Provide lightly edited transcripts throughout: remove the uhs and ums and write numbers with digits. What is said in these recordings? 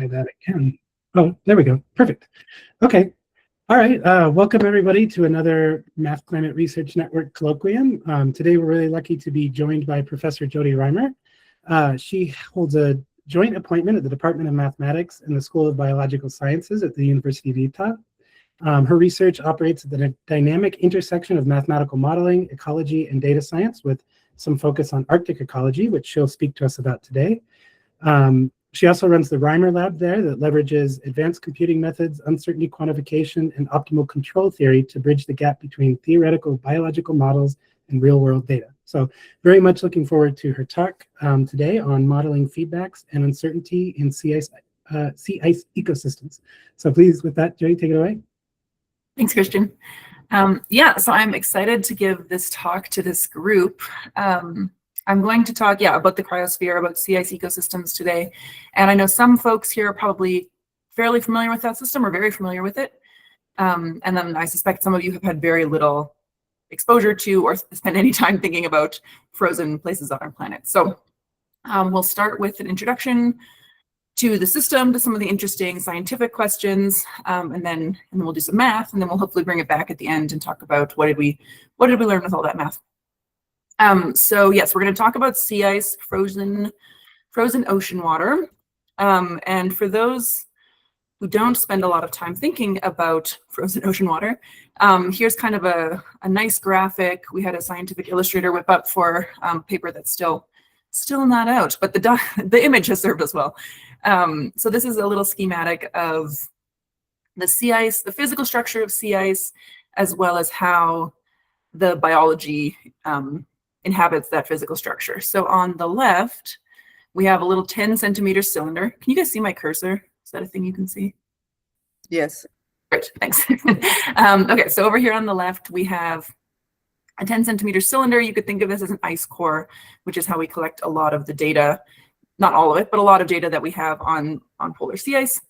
that it can. Oh, there we go. Perfect. Okay. All right. Welcome everybody to another Math Climate Research Network Colloquium. Today we're really lucky to be joined by Professor Jody Reimer. She holds a joint appointment at the Department of Mathematics and the School of Biological Sciences at the University of Utah. Her research operates at the dynamic intersection of mathematical modeling, ecology, and data science with some focus on Arctic ecology, which she'll speak to us about today. She also runs the Reimer lab there that leverages advanced computing methods, uncertainty quantification, and optimal control theory to bridge the gap between theoretical biological models and real-world data. So very much looking forward to her talk today on modeling feedbacks and uncertainty in sea ice ecosystems. So please, with that, Jody, take it away. Thanks, Christian. So I'm excited to give this talk to this group. I'm going to talk, about the cryosphere, about sea ice ecosystems today. And I know some folks here are probably fairly familiar with that system or very familiar with it. And then I suspect some of you have had very little exposure to or spent any time thinking about frozen places on our planet. So we'll start with an introduction to the system, to some of the interesting scientific questions, and then we'll do some math, and then we'll hopefully bring it back at the end and talk about what did we learn with all that math. So yes, we're going to talk about sea ice, frozen ocean water. And for those who don't spend a lot of time thinking about frozen ocean water, here's kind of a nice graphic. We had a scientific illustrator whip up for a paper that's still not out, but the image has served us well. So this is a little schematic of the sea ice, the physical structure of sea ice, as well as how the biology inhabits that physical structure. So on the left, we have a little 10-centimeter cylinder. Can you guys see my cursor? Is that a thing you can see? Yes. Great, thanks. Okay, so over here on the left, we have a 10-centimeter cylinder. You could think of this as an ice core, which is how we collect a lot of the data, not all of it, but a lot of data that we have on polar sea ice.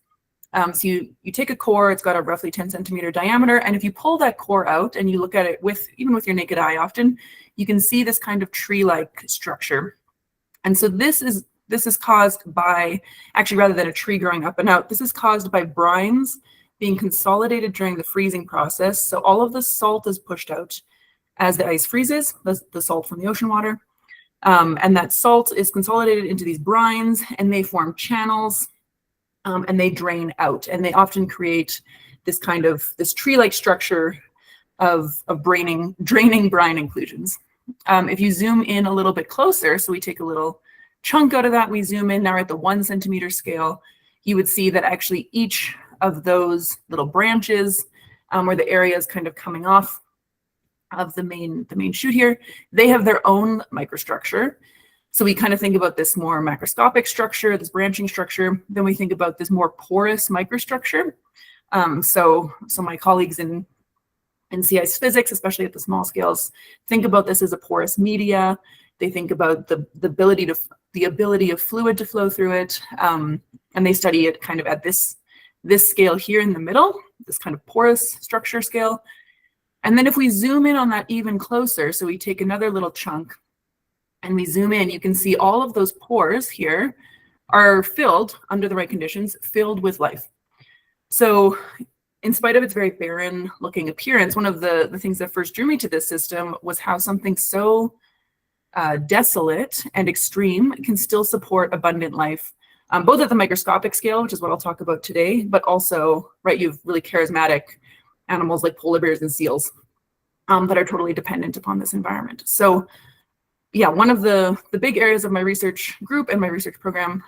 So you take a core, it's got a roughly 10-centimeter diameter, and if you pull that core out and you look at it even with your naked eye often, you can see this kind of tree-like structure. And so this is caused by, actually rather than a tree growing up and out, this is caused by brines being consolidated during the freezing process. So all of the salt is pushed out as the ice freezes, the salt from the ocean water. And that salt is consolidated into these brines, and they form channels, and they drain out. And they often create this tree-like structure of draining brine inclusions. If you zoom in a little bit closer, so we take a little chunk out of that, we zoom in now at the 1-centimeter scale, you would see that actually each of those little branches, where the area is kind of coming off of the main shoot here, they have their own microstructure. So we kind of think about this more macroscopic structure, this branching structure. Then we think about this more porous microstructure. So my colleagues in sea ice physics, especially at the small scales, think about this as a porous media. They think about the ability of fluid to flow through it, and they study it kind of at this scale here in the middle, this kind of porous structure scale. And then if we zoom in on that even closer, so we take another little chunk and we zoom in, you can see all of those pores here are filled, under the right conditions, filled with life. So in spite of its very barren looking appearance, one of the things that first drew me to this system was how something so desolate and extreme can still support abundant life, both at the microscopic scale, which is what I'll talk about today, but also, right, you have really charismatic animals like polar bears and seals that are totally dependent upon this environment. So one of the big areas of my research group and my research program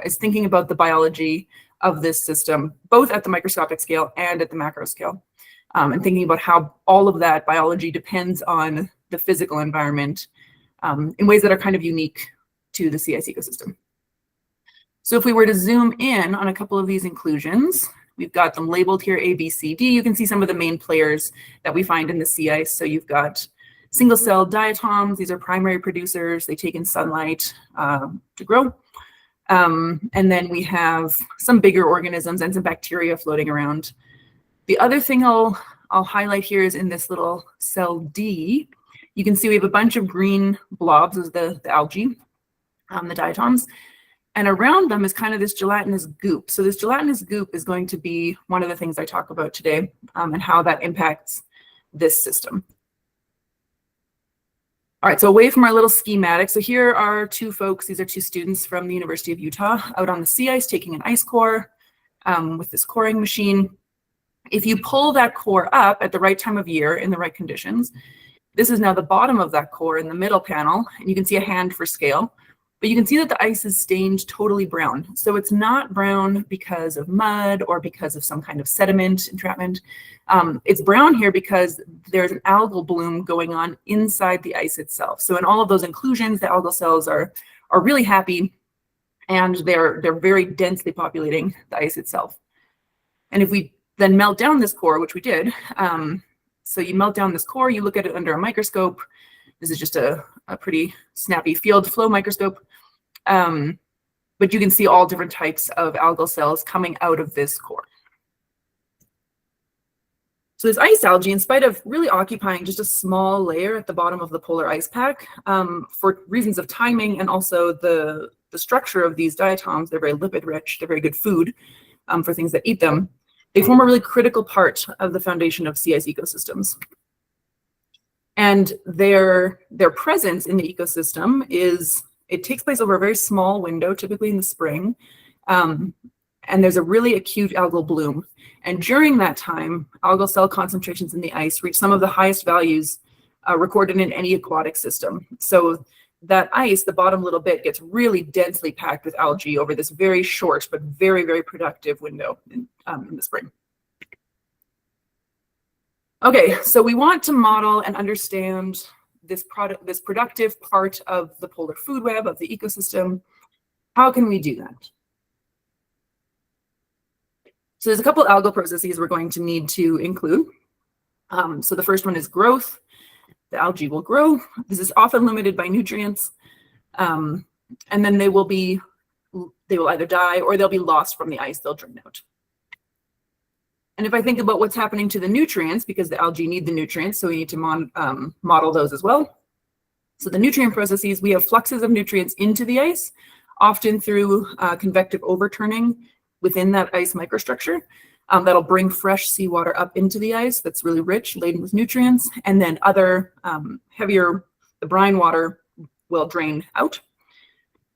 is thinking about the biology of this system, both at the microscopic scale and at the macro scale, and thinking about how all of that biology depends on the physical environment in ways that are kind of unique to the sea ice ecosystem. So if we were to zoom in on a couple of these inclusions, we've got them labeled here A, B, C, D. You can see some of the main players that we find in the sea ice. So you've got single-celled diatoms. These are primary producers. They take in sunlight to grow. And then we have some bigger organisms and some bacteria floating around. The other thing I'll highlight here is in this little cell D, you can see we have a bunch of green blobs of the algae, the diatoms. And around them is kind of this gelatinous goop. So this gelatinous goop is going to be one of the things I talk about today, and how that impacts this system. All right, so away from our little schematic. So here are two folks. These are two students from the University of Utah out on the sea ice taking an ice core with this coring machine. If you pull that core up at the right time of year in the right conditions, this is now the bottom of that core in the middle panel, and you can see a hand for scale. But you can see that the ice is stained totally brown. So it's not brown because of mud or because of some kind of sediment entrapment. It's brown here because there's an algal bloom going on inside the ice itself. So in all of those inclusions, the algal cells are really happy, and they're very densely populating the ice itself. And if we then melt down this core, which we did, so you melt down this core, you look at it under a microscope. This is just a pretty snappy field flow microscope. But you can see all different types of algal cells coming out of this core. So this ice algae, in spite of really occupying just a small layer at the bottom of the polar ice pack, for reasons of timing and also the structure of these diatoms, they're very lipid rich, they're very good food for things that eat them. They form a really critical part of the foundation of sea ice ecosystems. And their presence in the ecosystem it takes place over a very small window, typically in the spring. And there's a really acute algal bloom. And during that time, algal cell concentrations in the ice reach some of the highest values recorded in any aquatic system. So that ice, the bottom little bit, gets really densely packed with algae over this very short but very, very productive window in the spring. Okay, so we want to model and understand this productive part of the polar food web, of the ecosystem. How can we do that? So there's a couple algal processes we're going to need to include. So the first one is growth. The algae will grow. This is often limited by nutrients. And then they will either die or they'll be lost from the ice, they'll drain out. And if I think about what's happening to the nutrients, because the algae need the nutrients, so we need to model those as well. So the nutrient processes, we have fluxes of nutrients into the ice, often through convective overturning within that ice microstructure. That'll bring fresh seawater up into the ice that's really rich, laden with nutrients, and then other heavier, the brine water will drain out.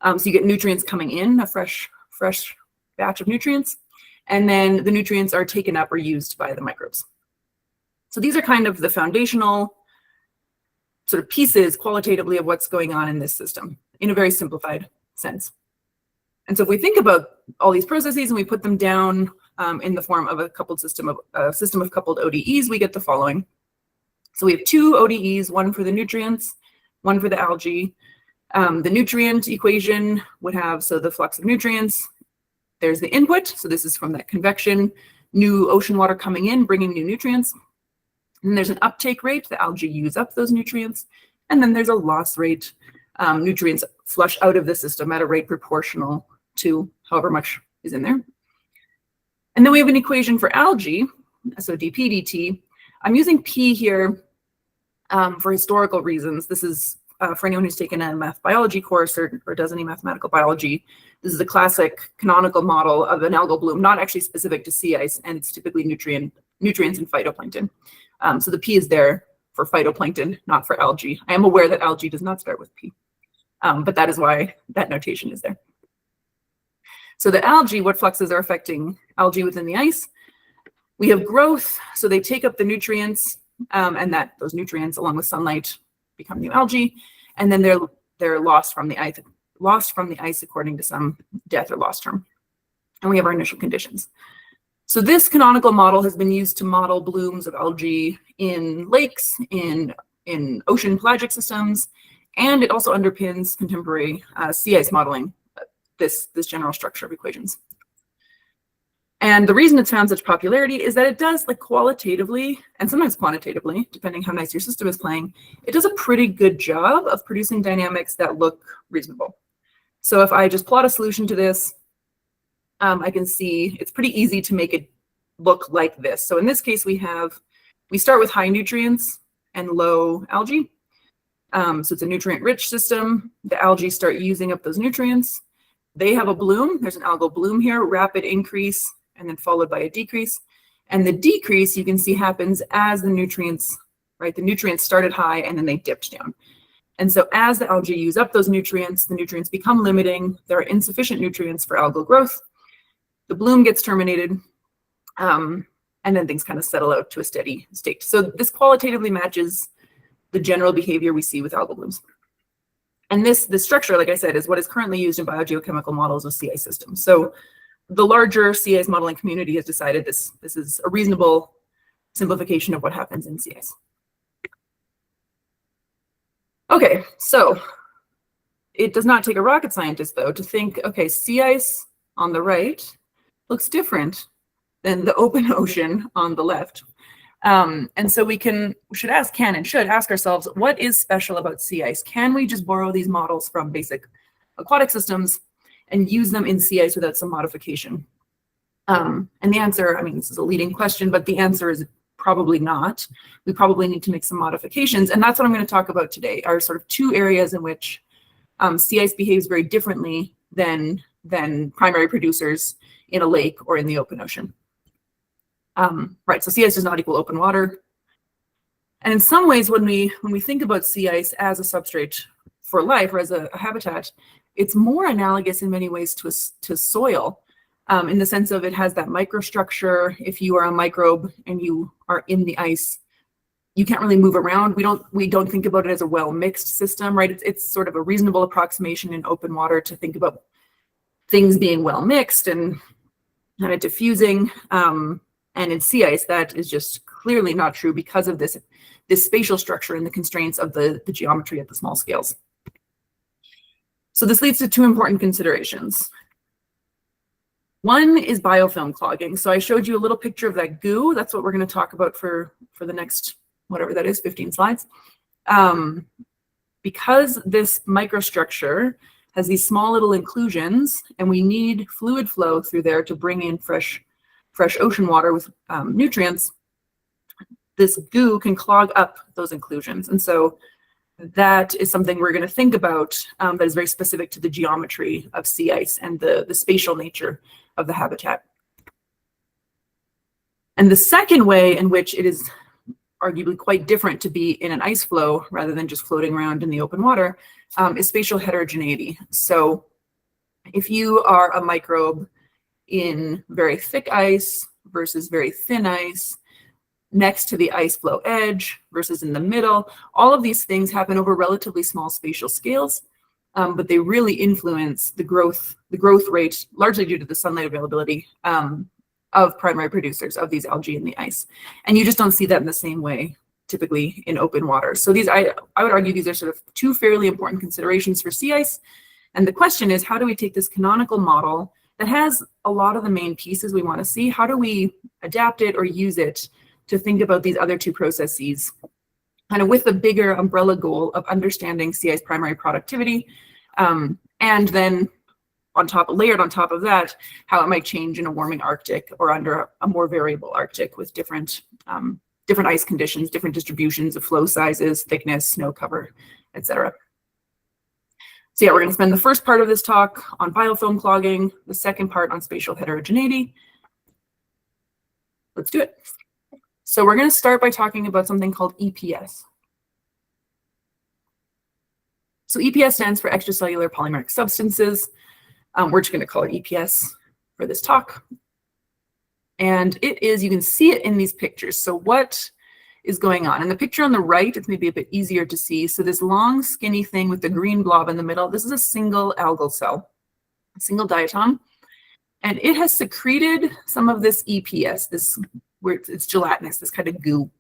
So you get nutrients coming in, a fresh batch of nutrients, and then the nutrients are taken up or used by the microbes. So these are kind of the foundational sort of pieces qualitatively of what's going on in this system in a very simplified sense. And so if we think about all these processes and we put them down in the form of a system of coupled ODEs, we get the following. So we have two ODEs, one for the nutrients, one for the algae. The nutrient equation would have, so the flux of nutrients, there's the input, so this is from that convection, new ocean water coming in, bringing new nutrients. And there's an uptake rate, the algae use up those nutrients. And then there's a loss rate, nutrients flush out of the system at a rate proportional to however much is in there. And then we have an equation for algae, so dp dt. I'm using p here for historical reasons. This is for anyone who's taken a math biology course or does any mathematical biology. This is a classic canonical model of an algal bloom, not actually specific to sea ice, and it's typically nutrients and phytoplankton. So the P is there for phytoplankton, not for algae. I am aware that algae does not start with P, but that is why that notation is there. So the algae, what fluxes are affecting algae within the ice? We have growth, so they take up the nutrients, and those nutrients, along with sunlight, become new algae, and then they're lost from the ice according to some death or loss term. And we have our initial conditions. So this canonical model has been used to model blooms of algae in lakes, in ocean pelagic systems, and it also underpins contemporary sea ice modeling, this general structure of equations. And the reason it's found such popularity is that it does, like, qualitatively and sometimes quantitatively, depending how nice your system is playing, it does a pretty good job of producing dynamics that look reasonable. So if I just plot a solution to this, I can see it's pretty easy to make it look like this. So in this case, we start with high nutrients and low algae. So it's a nutrient-rich system. The algae start using up those nutrients. they have a bloom. There's an algal bloom here, rapid increase, and then followed by a decrease. And the decrease you can see happens as the nutrients, right? The nutrients started high and then they dipped down. And so as the algae use up those nutrients, the nutrients become limiting. There are insufficient nutrients for algal growth. The bloom gets terminated, and then things kind of settle out to a steady state. So this qualitatively matches the general behavior we see with algal blooms. And this structure, like I said, is what is currently used in biogeochemical models of sea ice systems. So the larger sea ice modeling community has decided this is a reasonable simplification of what happens in sea ice. Okay, so it does not take a rocket scientist, though, to think, okay, sea ice on the right looks different than the open ocean on the left. And so we should ask ourselves, what is special about sea ice? Can we just borrow these models from basic aquatic systems and use them in sea ice without some modification? And the answer, I mean, this is a leading question, but the answer is probably not. We probably need to make some modifications. And that's what I'm going to talk about today, are sort of two areas in which sea ice behaves very differently than primary producers in a lake or in the open ocean. Right, so sea ice does not equal open water. And in some ways, when we think about sea ice as a substrate for life or as a habitat, it's more analogous in many ways to soil, in the sense of it has that microstructure. If you are a microbe and you are in the ice, you can't really move around. We don't think about it as a well-mixed system, right? It's sort of a reasonable approximation in open water to think about things being well-mixed and kind of diffusing. And in sea ice, that is just clearly not true because of this spatial structure and the constraints of the geometry at the small scales. So this leads to two important considerations. One is biofilm clogging. So I showed you a little picture of that goo. That's what we're going to talk about for the next, whatever that is, 15 slides. Because this microstructure has these small little inclusions, and we need fluid flow through there to bring in fresh ocean water with nutrients, this goo can clog up those inclusions. And so that is something we're going to think about that is very specific to the geometry of sea ice and the spatial nature of the habitat. And the second way in which it is arguably quite different to be in an ice flow rather than just floating around in the open water is spatial heterogeneity. So if you are a microbe in very thick ice versus very thin ice, next to the ice flow edge versus in the middle, all of these things happen over relatively small spatial scales, but they really influence the growth rate, largely due to the sunlight availability of primary producers of these algae in the ice. And you just don't see that in the same way typically in open water. So these, I would argue, these are sort of two fairly important considerations for sea ice. And the question is, how do we take this canonical model that has a lot of the main pieces we want to see, how do we adapt it or use it to think about these other two processes, kind of with the bigger umbrella goal of understanding sea ice primary productivity, and then layered on top of that, how it might change in a warming Arctic or under a more variable Arctic with different ice conditions, different distributions of flow sizes, thickness, snow cover, etc. So yeah, we're going to spend the first part of this talk on biofilm clogging, the second part on spatial heterogeneity. Let's do it. So we're going to start by talking about something called EPS. So EPS stands for extracellular polymeric substances. We're just going to call it EPS for this talk. And it is, you can see it in these pictures. So what is going on? In the picture on the right, it's maybe a bit easier to see. So this long, skinny thing with the green blob in the middle, this is a single algal cell, a single diatom. And it has secreted some of this EPS, where it's gelatinous, this kind of goo,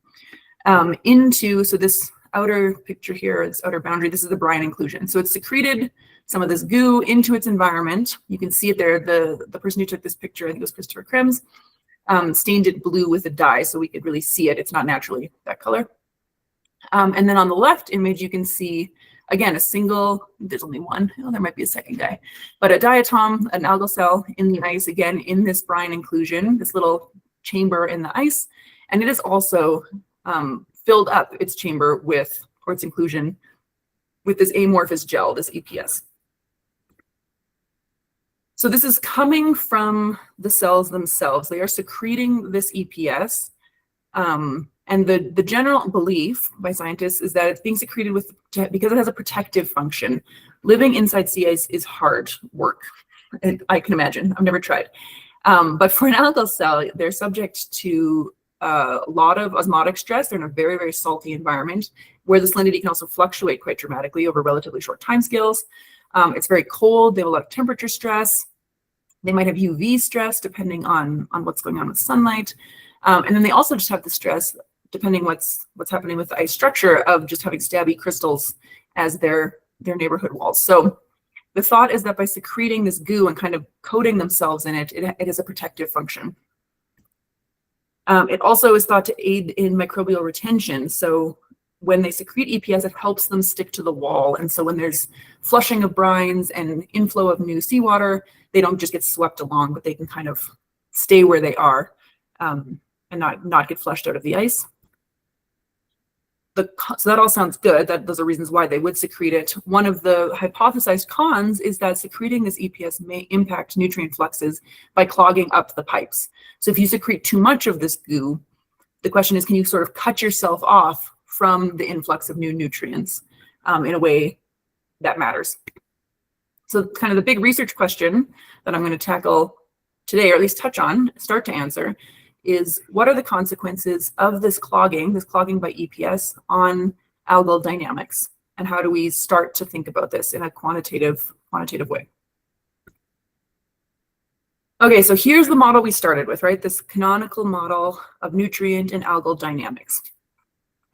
so this outer picture here, this outer boundary, this is the brine inclusion. So it's secreted some of this goo into its environment. You can see it there. The person who took this picture, I think it was Christopher Krems, stained it blue with a dye so we could really see it. It's not naturally that color. And then on the left image, you can see, again, a single, there's only one, oh, there might be a second guy, but a diatom, an algal cell in the ice, again, in this brine inclusion, this little chamber in the ice. And it is also filled up its chamber or its inclusion with this amorphous gel, this EPS. So this is coming from the cells themselves. They are secreting this EPS. And the general belief by scientists is that it's being secreted because it has a protective function. Living inside sea ice is hard work, I can imagine. I've never tried. But for an algal cell, they're subject to a lot of osmotic stress. They're in a very, very salty environment where the salinity can also fluctuate quite dramatically over relatively short timescales. It's very cold. They have a lot of temperature stress. They might have UV stress depending on what's going on with sunlight. And then they also just have the stress, depending what's happening with the ice structure, of just having stabby crystals as their neighborhood walls. So the thought is that by secreting this goo and kind of coating themselves in it, it has a protective function. It also is thought to aid in microbial retention. So when they secrete EPS, it helps them stick to the wall. And so when there's flushing of brines and inflow of new seawater, they don't just get swept along, but they can kind of stay where they are and not get flushed out of the ice. So that all sounds good. Those are reasons why they would secrete it. One of the hypothesized cons is that secreting this EPS may impact nutrient fluxes by clogging up the pipes. So if you secrete too much of this goo, the question is, can you sort of cut yourself off from the influx of new nutrients in a way that matters? So kind of the big research question that I'm going to tackle today, or at least start to answer, is what are the consequences of this clogging by EPS on algal dynamics? And how do we start to think about this in a quantitative way? Okay, so here's the model we started with, right? This canonical model of nutrient and algal dynamics.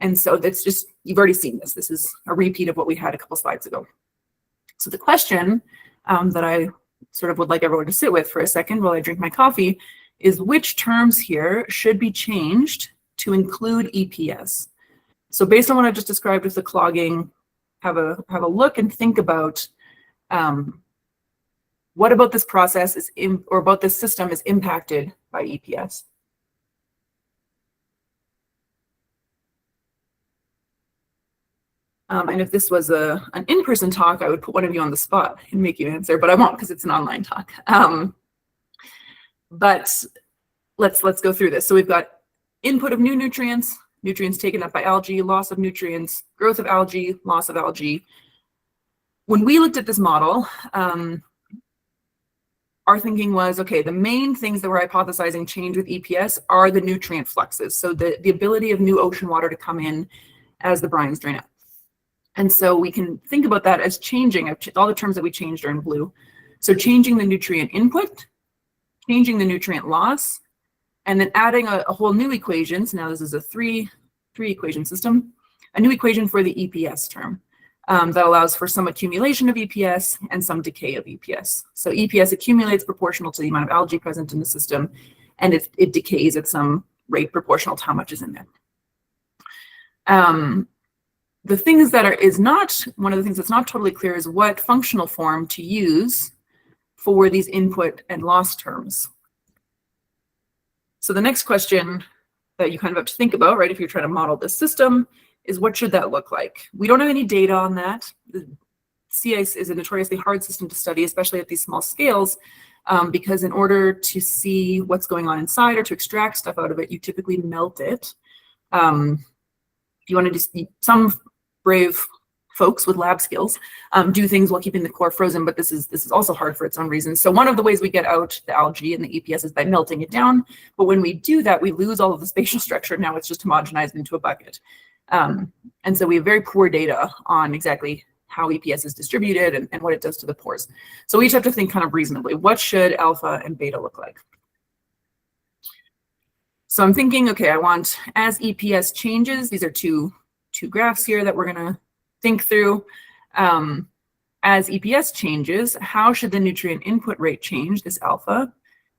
And so that's just, you've already seen this. This is a repeat of what we had a couple slides ago. So the question that I sort of would like everyone to sit with for a second while I drink my coffee is, which terms here should be changed to include EPS? So based on what I just described with the clogging, have a look and think about what about this process or about this system is impacted by EPS. And if this was an in-person talk, I would put one of you on the spot and make you answer, but I won't because it's an online talk. But let's go through this. So we've got input of new nutrients, nutrients taken up by algae, loss of nutrients, growth of algae, loss of algae. When we looked at this model, our thinking was, okay, the main things that we're hypothesizing change with EPS are the nutrient fluxes. So the ability of new ocean water to come in as the brines drain out. And so we can think about that as changing, all the terms that we changed are in blue. So changing the nutrient input, changing the nutrient loss, and then adding a whole new equation. So now this is a three equation system, a new equation for the EPS term that allows for some accumulation of EPS and some decay of EPS. So EPS accumulates proportional to the amount of algae present in the system, and it decays at some rate proportional to how much is in there. The things that is not, one of the things that's not totally clear is what functional form to use for these input and loss terms. So the next question that you kind of have to think about, right, if you're trying to model this system, is what should that look like? We don't have any data on that. The sea ice is a notoriously hard system to study, especially at these small scales, because in order to see what's going on inside or to extract stuff out of it, you typically melt it. If you want to just, some brave folks with lab skills do things while keeping the core frozen, but this is also hard for its own reasons. So one of the ways we get out the algae and the EPS is by melting it down. But when we do that, we lose all of the spatial structure. Now it's just homogenized into a bucket. And so we have very poor data on exactly how EPS is distributed and what it does to the pores. So we each have to think kind of reasonably, what should alpha and beta look like? So I'm thinking, okay, I want, as EPS changes, these are two graphs here that we're going to think through. As EPS changes, how should the nutrient input rate change, this alpha,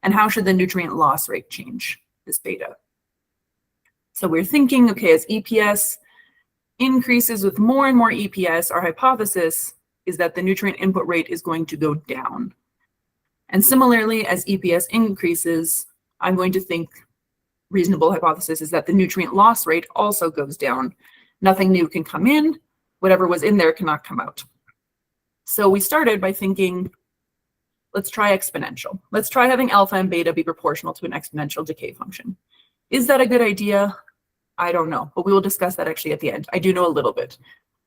and how should the nutrient loss rate change, this beta? So we're thinking, okay, as EPS increases with more and more EPS, our hypothesis is that the nutrient input rate is going to go down. And similarly, as EPS increases, I'm going to think reasonable hypothesis is that the nutrient loss rate also goes down. Nothing new can come in. Whatever was in there cannot come out. So we started by thinking, let's try exponential. Let's try having alpha and beta be proportional to an exponential decay function. Is that a good idea? I don't know, but we will discuss that actually at the end. I do know a little bit.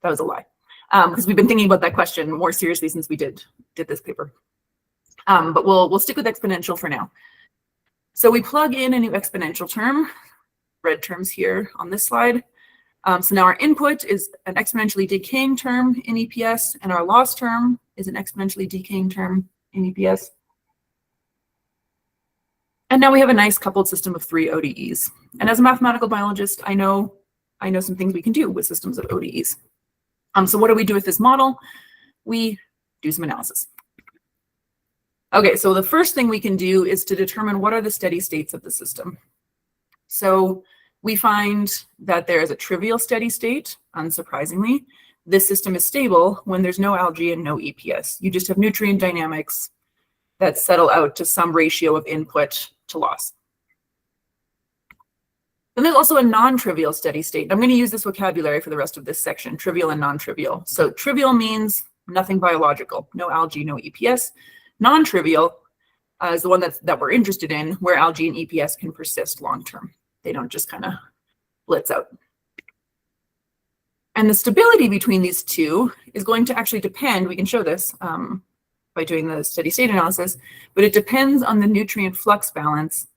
That was a lie, because we've been thinking about that question more seriously since we did this paper. But we'll stick with exponential for now. So we plug in a new exponential term, red terms here on this slide. So now our input is an exponentially decaying term in EPS, and our loss term is an exponentially decaying term in EPS. And now we have a nice coupled system of 3 ODEs. And as a mathematical biologist, I know some things we can do with systems of ODEs. So what do we do with this model? We do some analysis. Okay, so the first thing we can do is to determine what are the steady states of the system. So we find that there is a trivial steady state, unsurprisingly. This system is stable when there's no algae and no EPS. You just have nutrient dynamics that settle out to some ratio of input to loss. And there's also a non-trivial steady state. I'm going to use this vocabulary for the rest of this section, trivial and non-trivial. So trivial means nothing biological, no algae, no EPS. Non-trivial is the one that we're interested in, where algae and EPS can persist long-term. They don't just kind of blitz out. And the stability between these two is going to actually depend, we can show this by doing the steady state analysis, but it depends on the nutrient flux balance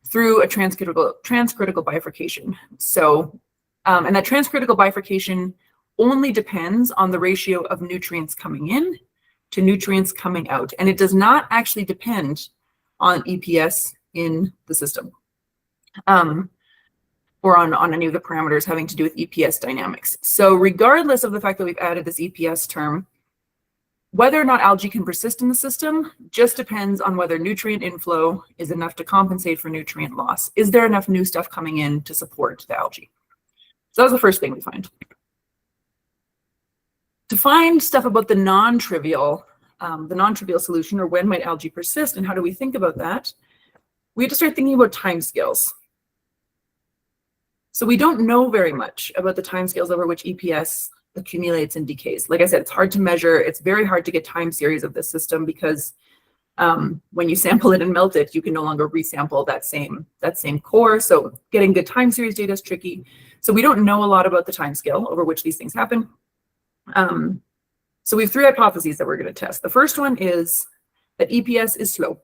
through a transcritical bifurcation. So, and that transcritical bifurcation only depends on the ratio of nutrients coming in to nutrients coming out. And it does not actually depend on EPS in the system, or on any of the parameters having to do with EPS dynamics. So regardless of the fact that we've added this EPS term, whether or not algae can persist in the system just depends on whether nutrient inflow is enough to compensate for nutrient loss. Is there enough new stuff coming in to support the algae? So that was the first thing we find. To find stuff about the non-trivial solution, or when might algae persist and how do we think about that, we have to start thinking about timescales. So we don't know very much about the timescales over which EPS accumulates and decays. Like I said, it's hard to measure. It's very hard to get time series of this system because when you sample it and melt it, you can no longer resample that same core. So getting good time series data is tricky. So we don't know a lot about the timescale over which these things happen. So we have 3 hypotheses that we're going to test. The first one is that EPS is slow,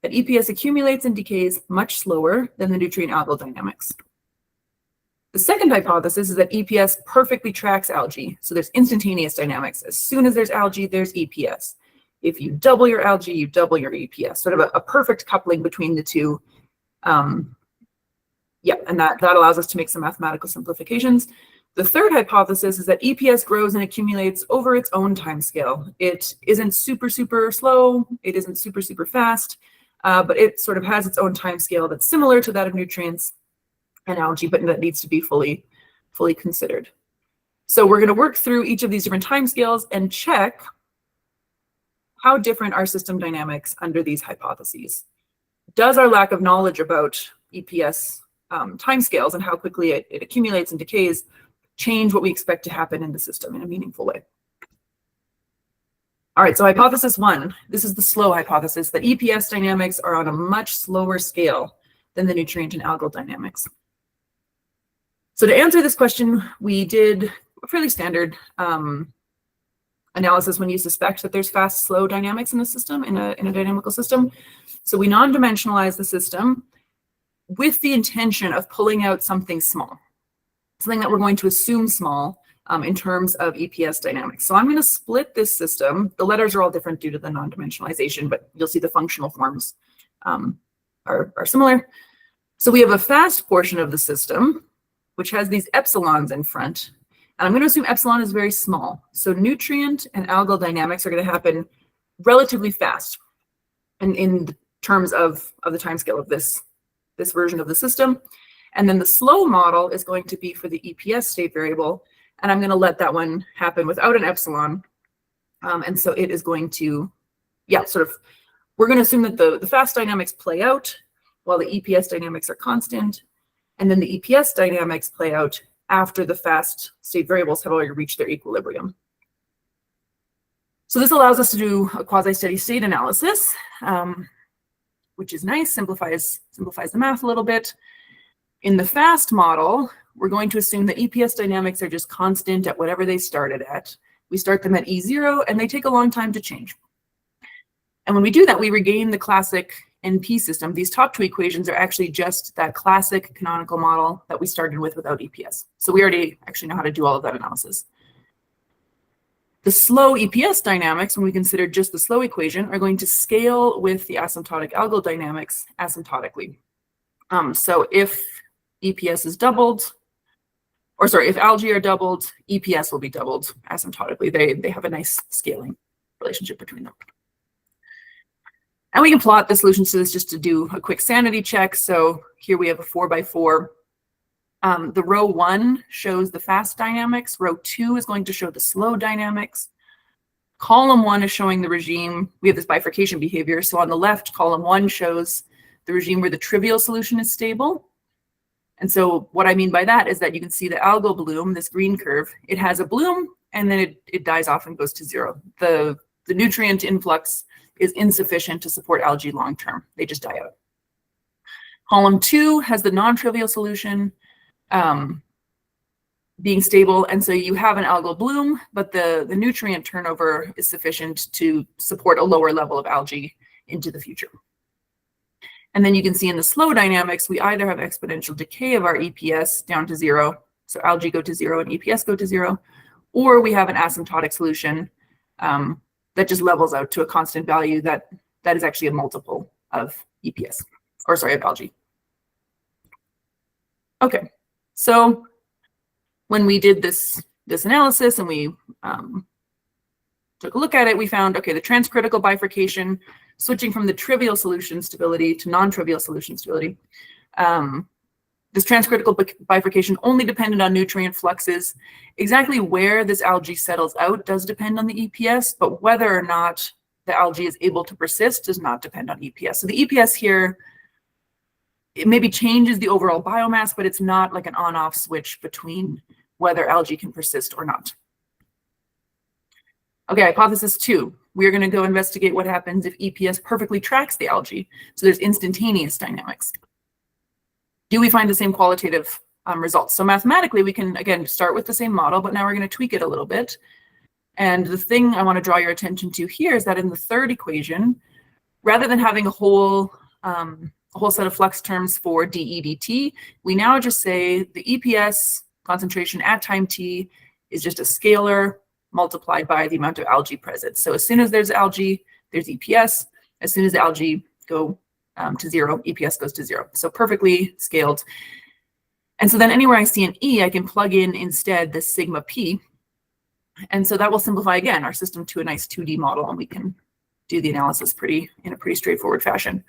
that EPS accumulates and decays much slower than the nutrient algal dynamics. The second hypothesis is that EPS perfectly tracks algae. So there's instantaneous dynamics. As soon as there's algae, there's EPS. If you double your algae, you double your EPS. Sort of a perfect coupling between the two. Yeah, and that allows us to make some mathematical simplifications. The third hypothesis is that EPS grows and accumulates over its own time scale. It isn't super, super slow. It isn't super, super fast, but it sort of has its own time scale that's similar to that of nutrients and algae, but that needs to be fully considered. So we're going to work through each of these different timescales and check how different are system dynamics under these hypotheses. Does our lack of knowledge about EPS timescales and how quickly it accumulates and decays change what we expect to happen in the system in a meaningful way? All right, so hypothesis 1, this is the slow hypothesis, that EPS dynamics are on a much slower scale than the nutrient and algal dynamics. So to answer this question, we did a fairly standard analysis when you suspect that there's fast, slow dynamics in a system, in a dynamical system. So we non-dimensionalize the system with the intention of pulling out something small, something that we're going to assume small in terms of EPS dynamics. So I'm going to split this system. The letters are all different due to the non-dimensionalization, but you'll see the functional forms are similar. So we have a fast portion of the system, which has these epsilons in front. And I'm going to assume epsilon is very small. So nutrient and algal dynamics are going to happen relatively fast in terms of the timescale of this version of the system. And then the slow model is going to be for the EPS state variable. And I'm going to let that one happen without an epsilon. And so it is going to, yeah, we're going to assume that the fast dynamics play out while the EPS dynamics are constant. And then the EPS dynamics play out after the fast state variables have already reached their equilibrium. So this allows us to do a quasi-steady state analysis, which is nice, simplifies the math a little bit. In the fast model, we're going to assume that EPS dynamics are just constant at whatever they started at. We start them at E0 and they take a long time to change. And when we do that, we regain the classic NP system. These top two equations are actually just that classic canonical model that we started with without EPS. So we already actually know how to do all of that analysis. The slow EPS dynamics, when we consider just the slow equation, are going to scale with the asymptotic algal dynamics asymptotically. So if EPS is doubled, or sorry, if algae are doubled, EPS will be doubled asymptotically. They have a nice scaling relationship between them. And we can plot the solutions to this just to do a quick sanity check. So here we have a 4x4. The row 1 shows the fast dynamics. Row 2 is going to show the slow dynamics. Column 1 is showing the regime. We have this bifurcation behavior. So on the left, column 1 shows the regime where the trivial solution is stable. And so what I mean by that is that you can see the algal bloom, this green curve. It has a bloom and then it dies off and goes to 0. The nutrient influx is insufficient to support algae long term. They just die out. Column 2 has the non-trivial solution being stable, and so you have an algal bloom, but the nutrient turnover is sufficient to support a lower level of algae into the future. And then you can see in the slow dynamics, we either have exponential decay of our EPS down to 0, so algae go to 0 and EPS go to 0, or we have an asymptotic solution that just levels out to a constant value that is actually a multiple of EPS, or sorry, of algae. Okay, so when we did this analysis and we took a look at it, we found, okay, the transcritical bifurcation, switching from the trivial solution stability to non-trivial solution stability. This transcritical bifurcation only depended on nutrient fluxes. Exactly where this algae settles out does depend on the EPS, but whether or not the algae is able to persist does not depend on EPS. So the EPS here, it maybe changes the overall biomass, but it's not like an on-off switch between whether algae can persist or not. Okay, hypothesis 2. We're going to go investigate what happens if EPS perfectly tracks the algae. So there's instantaneous dynamics. Do we find the same qualitative results? So mathematically, we can, again, start with the same model, but now we're going to tweak it a little bit. And the thing I want to draw your attention to here is that in the third equation, rather than having a whole set of flux terms for dE dt, we now just say the EPS concentration at time t is just a scalar multiplied by the amount of algae present. So as soon as there's algae, there's EPS. As soon as the algae go to 0, EPS goes to 0. So perfectly scaled. And so then anywhere I see an E, I can plug in instead this sigma p. And so that will simplify, again, our system to a nice 2D model, and we can do the analysis in a pretty straightforward fashion.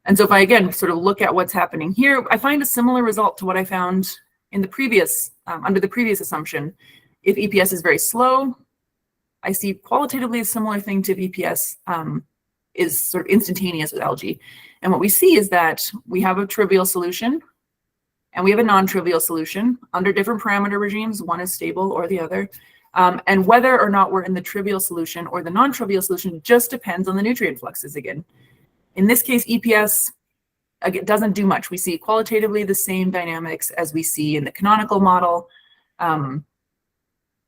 And so if I, again, sort of look at what's happening here, I find a similar result to what I found in the previous, under the previous assumption. If EPS is very slow, I see qualitatively a similar thing to if EPS is sort of instantaneous with algae. And what we see is that we have a trivial solution and we have a non-trivial solution under different parameter regimes. One is stable or the other. And whether or not we're in the trivial solution or the non-trivial solution just depends on the nutrient fluxes again. In this case, EPS again, doesn't do much. We see qualitatively the same dynamics as we see in the canonical model.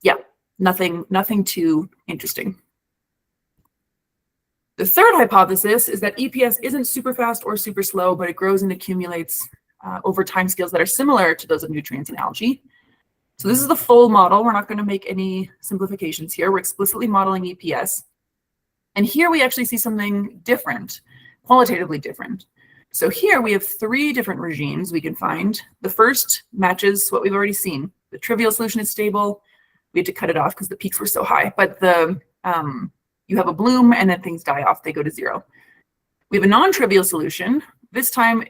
Yeah, nothing too interesting. The third hypothesis is that EPS isn't super fast or super slow, but it grows and accumulates over timescales that are similar to those of nutrients in algae. So this is the full model. We're not going to make any simplifications here. We're explicitly modeling EPS. And here we actually see something different, qualitatively different. So here we have 3 different regimes we can find. The first matches what we've already seen. The trivial solution is stable. We had to cut it off because the peaks were so high. But you have a bloom and then things die off. They go to 0. We have a non-trivial solution. This time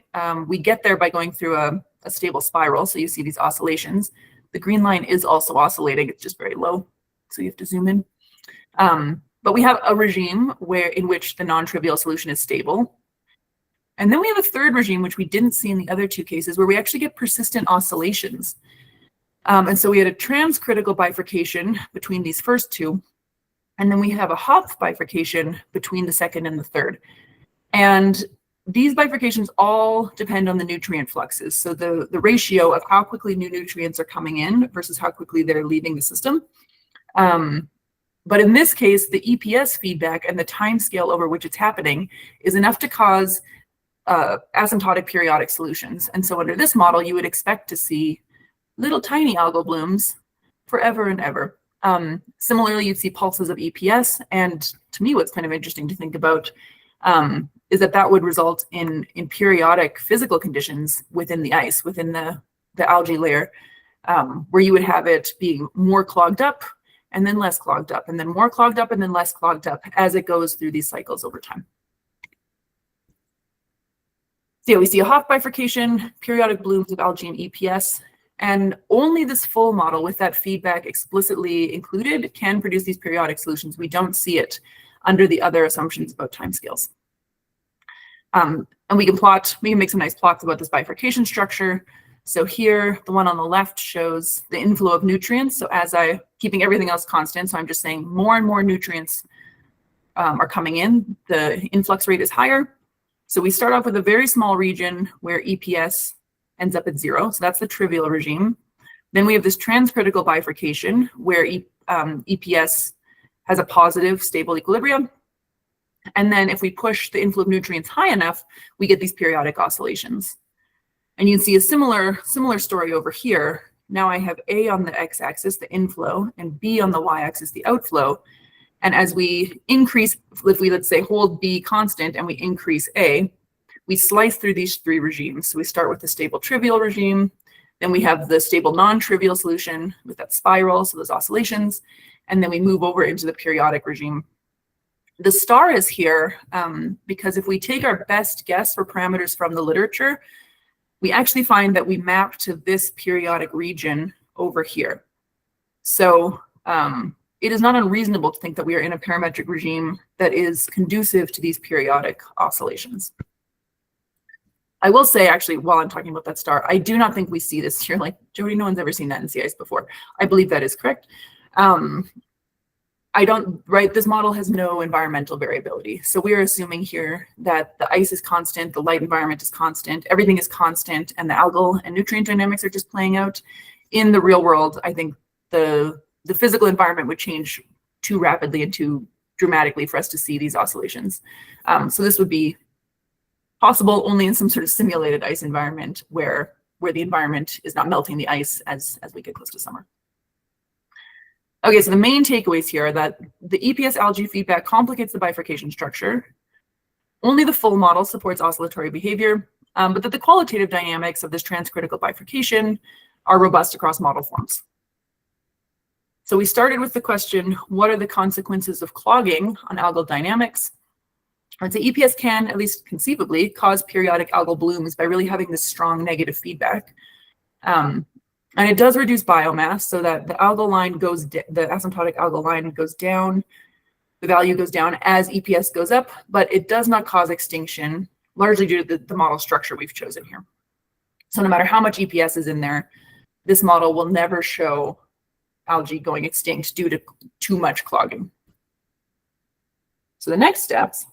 we get there by going through a stable spiral. So you see these oscillations. The green line is also oscillating. It's just very low. So you have to zoom in. But we have a regime in which the non-trivial solution is stable. And then we have a third regime, which we didn't see in the other 2 cases, where we actually get persistent oscillations. And so we had a transcritical bifurcation between these first 2. And then we have a Hopf bifurcation between the second and the third. And these bifurcations all depend on the nutrient fluxes. So the ratio of how quickly new nutrients are coming in versus how quickly they're leaving the system. But in this case, the EPS feedback and the time scale over which it's happening is enough to cause asymptotic periodic solutions. And so under this model, you would expect to see little tiny algal blooms forever and ever. Similarly, you'd see pulses of EPS. And to me, what's kind of interesting to think about is that would result in periodic physical conditions within the ice, within the algae layer, where you would have it being more clogged up and then less clogged up, and then more clogged up and then less clogged up as it goes through these cycles over time. So yeah, we see a Hopf bifurcation, periodic blooms of algae and EPS, and only this full model with that feedback explicitly included can produce these periodic solutions. We don't see it under the other assumptions about timescales. And we can make some nice plots about this bifurcation structure. So here, the one on the left shows the inflow of nutrients. So keeping everything else constant, so I'm just saying more and more nutrients are coming in, the influx rate is higher. So we start off with a very small region where EPS ends up at 0. So that's the trivial regime. Then we have this transcritical bifurcation where EPS has a positive stable equilibrium. And then if we push the inflow of nutrients high enough, we get these periodic oscillations. And you can see a similar story over here. Now I have A on the x-axis, the inflow, and B on the y-axis, the outflow. And as we increase, if we, let's say, hold B constant and we increase A, we slice through these three regimes. So we start with the stable trivial regime, then we have the stable non-trivial solution with that spiral, so those oscillations, and then we move over into the periodic regime. The star is here because if we take our best guess for parameters from the literature, we actually find that we map to this periodic region over here. So it is not unreasonable to think that we are in a parametric regime that is conducive to these periodic oscillations. I will say, actually, while I'm talking about that star, I do not think we see this here. Like, Jody, no one's ever seen that in sea ice before. I believe that is correct. This model has no environmental variability. So we are assuming here that the ice is constant, the light environment is constant, everything is constant, and the algal and nutrient dynamics are just playing out. In the real world, I think the physical environment would change too rapidly and too dramatically for us to see these oscillations. So this would be possible only in some sort of simulated ice environment where the environment is not melting the ice as we get close to summer. Okay, so the main takeaways here are that the EPS algae feedback complicates the bifurcation structure. Only the full model supports oscillatory behavior, but that the qualitative dynamics of this transcritical bifurcation are robust across model forms. So we started with the question, what are the consequences of clogging on algal dynamics? I'd say EPS can, at least conceivably, cause periodic algal blooms by really having this strong negative feedback. And it does reduce biomass so that the algal line the asymptotic algal line goes down, the value goes down as EPS goes up, but it does not cause extinction, largely due to the model structure we've chosen here. So no matter how much EPS is in there, this model will never show algae going extinct due to too much clogging. So the next steps,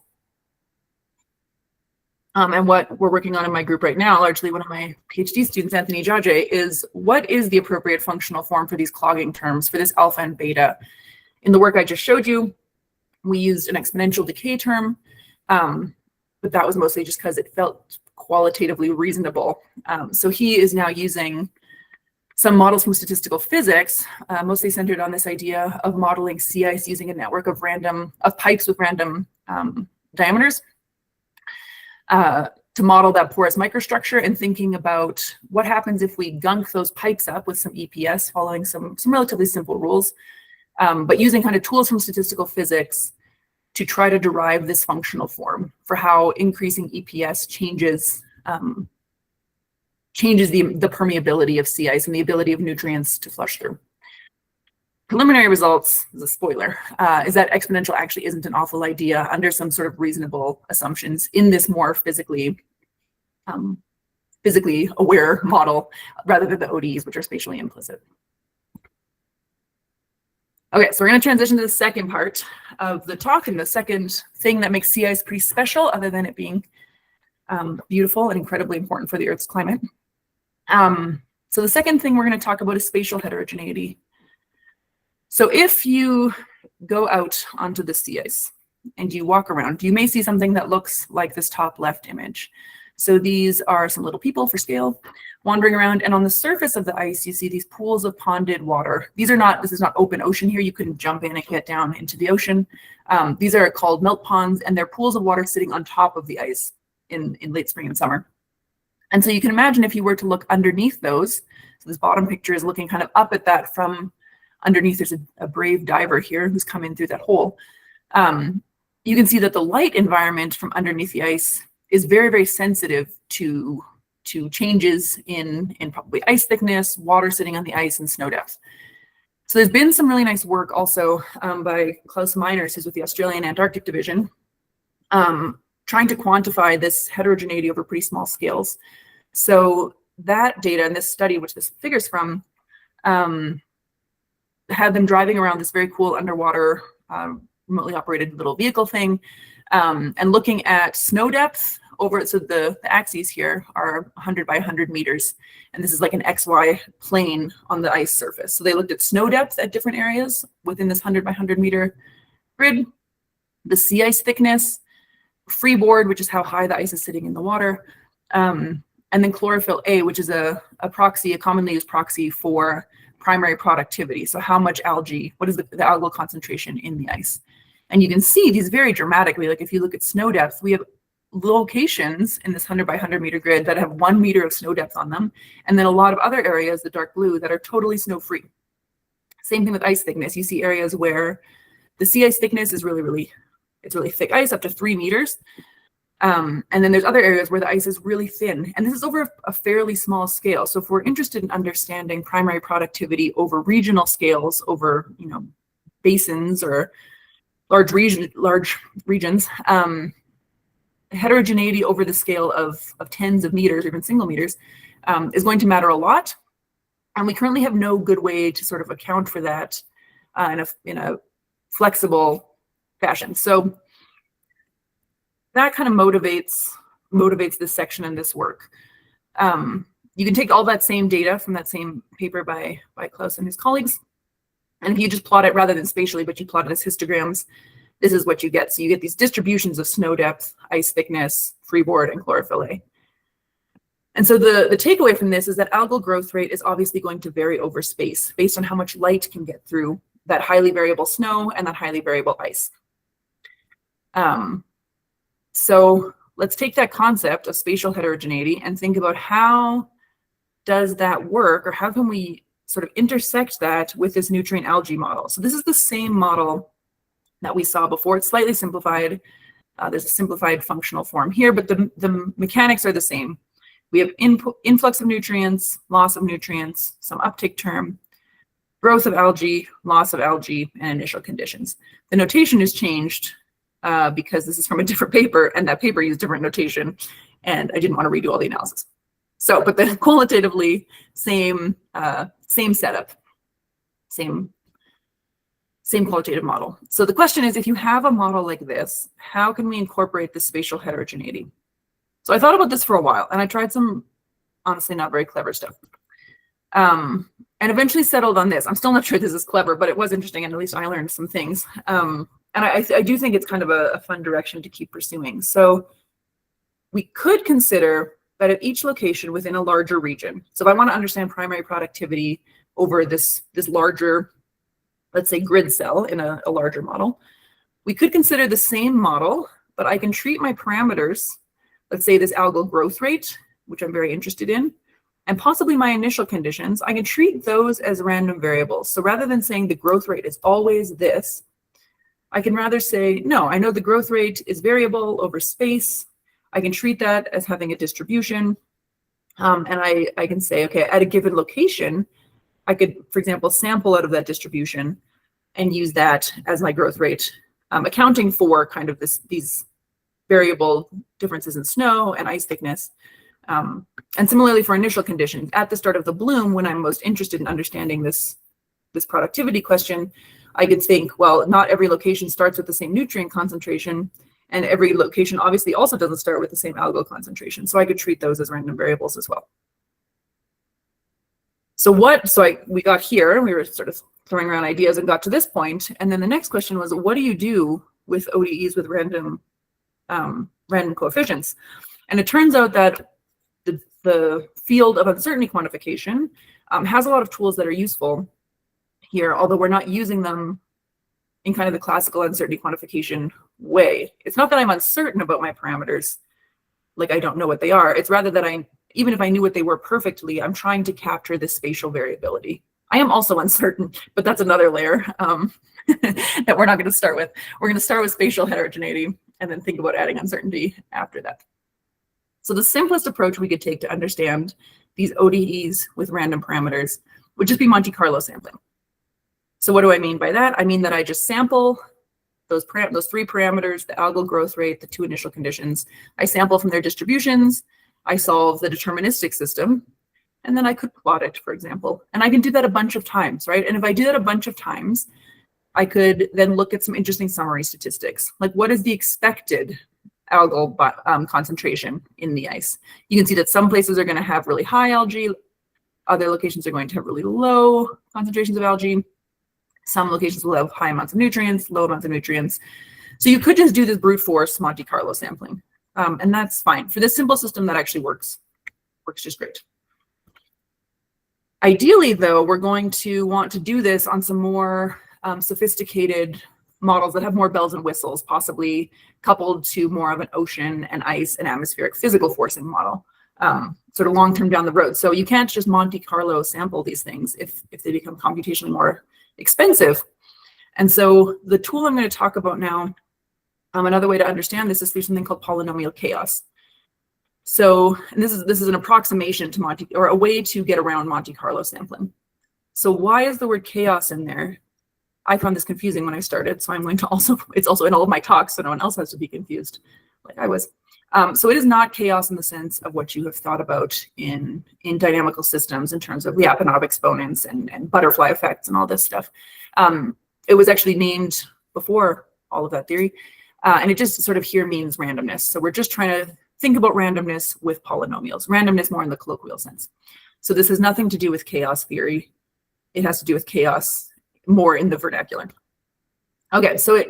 and what we're working on in my group right now, largely one of my PhD students, Anthony Jage, is what is the appropriate functional form for these clogging terms, for this alpha and beta? In the work I just showed you, we used an exponential decay term, but that was mostly just because it felt qualitatively reasonable. So he is now using some models from statistical physics, mostly centered on this idea of modeling sea ice using a network of pipes with random diameters. To model that porous microstructure and thinking about what happens if we gunk those pipes up with some EPS following some relatively simple rules, but using kind of tools from statistical physics to try to derive this functional form for how increasing EPS changes the permeability of sea ice and the ability of nutrients to flush through. Preliminary results, as a spoiler, is that exponential actually isn't an awful idea under some sort of reasonable assumptions in this more physically aware model rather than the ODEs, which are spatially implicit. Okay, so we're going to transition to the second part of the talk, and the second thing that makes sea ice pretty special, other than it being beautiful and incredibly important for the Earth's climate. So the second thing we're going to talk about is spatial heterogeneity. So if you go out onto the sea ice and you walk around, you may see something that looks like this top left image. So these are some little people for scale wandering around, and on the surface of the ice, you see these pools of ponded water. This is not open ocean here. You couldn't jump in and get down into the ocean. These are called melt ponds, and they're pools of water sitting on top of the ice in late spring and summer. And so you can imagine if you were to look underneath those, so this bottom picture is looking kind of up at that from underneath. There's a brave diver here who's come in through that hole. You can see that the light environment from underneath the ice is very, very sensitive to changes in probably ice thickness, water sitting on the ice, and snow depth. So there's been some really nice work also by Klaus Meiners, who's with the Australian Antarctic Division, trying to quantify this heterogeneity over pretty small scales. So that data in this study, which this figure's from, had them driving around this very cool underwater remotely operated little vehicle thing, and looking at snow depth over, so the axes here are 100 by 100 meters, and this is like an XY plane on the ice surface. So they looked at snow depth at different areas within this 100 by 100 meter grid, the sea ice thickness, freeboard, which is how high the ice is sitting in the water, and then chlorophyll A, which is a commonly used proxy for primary productivity. So how much algae, what is the algal concentration in the ice? And you can see these very dramatically, like if you look at snow depth, we have locations in this 100 by 100 meter grid that have 1 meter of snow depth on them, and then a lot of other areas, the dark blue, that are totally snow free. Same thing with ice thickness. You see areas where the sea ice thickness is really thick ice, up to 3 meters. And then there's other areas where the ice is really thin, and this is over a fairly small scale. So if we're interested in understanding primary productivity over regional scales, over basins or large regions, heterogeneity over the scale of tens of meters or even single meters is going to matter a lot. And we currently have no good way to sort of account for that in a flexible fashion. So that kind of motivates this section and this work. You can take all that same data from that same paper by Klaus and his colleagues, and if you just plot it rather than spatially, but you plot it as histograms, this is what you get. So you get these distributions of snow depth, ice thickness, freeboard, and chlorophyll A. And so the takeaway from this is that algal growth rate is obviously going to vary over space based on how much light can get through that highly variable snow and that highly variable ice. So let's take that concept of spatial heterogeneity and think about how does that work, or how can we sort of intersect that with this nutrient algae model. So this is the same model that we saw before. It's slightly simplified. There's a simplified functional form here, but the mechanics are the same. We have influx of nutrients, loss of nutrients, some uptake term, growth of algae, loss of algae, and initial conditions. The notation is changed because this is from a different paper, and that paper used different notation, and I didn't want to redo all the analysis. So, but then qualitatively, same setup, same qualitative model. So the question is, if you have a model like this, how can we incorporate the spatial heterogeneity? So I thought about this for a while, and I tried some, honestly, not very clever stuff. And eventually settled on this. I'm still not sure this is clever, but it was interesting, and at least I learned some things. And I do think it's kind of a fun direction to keep pursuing. So we could consider that at each location within a larger region, so if I want to understand primary productivity over this larger, let's say, grid cell in a larger model, we could consider the same model, but I can treat my parameters, let's say this algal growth rate, which I'm very interested in, and possibly my initial conditions, I can treat those as random variables. So rather than saying the growth rate is always this, I can rather say, no, I know the growth rate is variable over space. I can treat that as having a distribution. And I can say, okay, at a given location, I could, for example, sample out of that distribution and use that as my growth rate, accounting for kind of these variable differences in snow and ice thickness. And similarly for initial conditions, at the start of the bloom, when I'm most interested in understanding this productivity question, I could think, well, not every location starts with the same nutrient concentration, and every location obviously also doesn't start with the same algal concentration. So I could treat those as random variables as well. So we got here, we were sort of throwing around ideas and got to this point. And then the next question was, what do you do with ODEs with random coefficients? And it turns out that the field of uncertainty quantification has a lot of tools that are useful here, although we're not using them in kind of the classical uncertainty quantification way. It's not that I'm uncertain about my parameters, like I don't know what they are. It's rather that even if I knew what they were perfectly, I'm trying to capture this spatial variability. I am also uncertain, but that's another layer that we're not going to start with. We're going to start with spatial heterogeneity and then think about adding uncertainty after that. So the simplest approach we could take to understand these ODEs with random parameters would just be Monte Carlo sampling. So what do I mean by that? I mean that I just sample those three parameters, the algal growth rate, the two initial conditions. I sample from their distributions. I solve the deterministic system, and then I could plot it, for example. And I can do that a bunch of times, right? And if I do that a bunch of times, I could then look at some interesting summary statistics, like what is the expected algal concentration in the ice. You can see that some places are going to have really high algae, other locations are going to have really low concentrations of algae. Some locations will have high amounts of nutrients, low amounts of nutrients. So you could just do this brute force Monte Carlo sampling. And that's fine. For this simple system, that actually works just great. Ideally, though, we're going to want to do this on some more sophisticated models that have more bells and whistles, possibly coupled to more of an ocean and ice and atmospheric physical forcing model, sort of long-term down the road. So you can't just Monte Carlo sample these things if they become computationally more expensive. And so the tool I'm going to talk about now, another way to understand this is through something called polynomial chaos. So, and this is an approximation to or a way to get around Monte Carlo sampling. So why is the word chaos in there? I found this confusing when I started, so I'm going to it's also in all of my talks, so no one else has to be confused like I was. So it is not chaos in the sense of what you have thought about in dynamical systems in terms of Lyapunov exponents and butterfly effects and all this stuff. It was actually named before all of that theory, and it just sort of here means randomness. So we're just trying to think about randomness with polynomials, randomness more in the colloquial sense. So this has nothing to do with chaos theory. It has to do with chaos more in the vernacular. Okay, so